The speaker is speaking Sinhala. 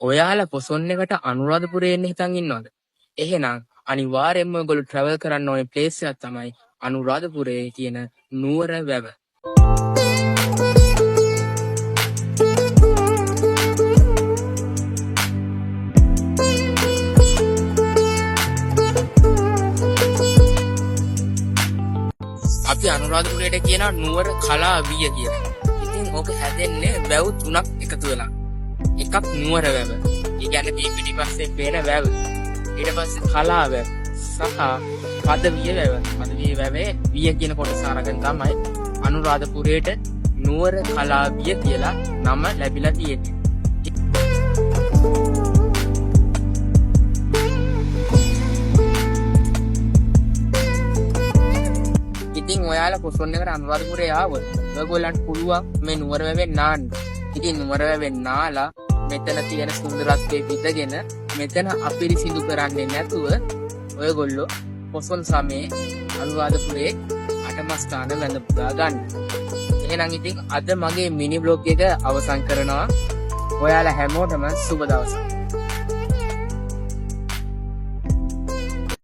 ඔයාලා පොසොන් එකට අනුරාධපුරේ එන්න හිතන් ඉන්නවද? එහෙනම් අනිවාර්යයෙන්ම ඔයගොල්ලෝ ට්‍රැවල් කරන්න ඕනේ ප්ලේස් එකක් තමයි අනුරාධපුරේ තියෙන නුවර වැව. අපි අනුරාධපුරයට කියන නුවර කලා විය කියලා. ඉතින් ඕක හැදෙන්නේ වැව් තුනක් එකතු වෙලා. එකක් නුවර වැව. ඒ කියන්නේ මේ පිටිපස්සේ පේන වැව. ඊට පස්සේ කලා වැව සහ පදවිය වැව. පදවිය වැවේ විය කියන කොටස අරගෙන තමයි අනුරාධපුරයට නුවර කලා විය කියලා නම ලැබිලා තියෙන්නේ. ඉතින් ඔයාලා පොසොන් එකට අනුරාධපුරේ ආවොත් ඔයගොල්ලන්ට පුළුවන් මේ නුවර වැවෙන් නාන්න. ඉතින් නුවර වැවෙන් නාලා මෙතන තියෙන සුන්දරත්වයේ විඳගෙන මෙතන අපිරිසිදු කරන්නේ නැතුව ඔයගොල්ලෝ පොසොන් සමයේ අනුරාධපුරේ අටමස්ථාන වැඳ පුදා ගන්න. එහෙනම් ඉතින් අද මගේ මිනි බ්ලොග් එක අවසන් කරනවා. ඔයාලා හැමෝටම සුබ දවසක්.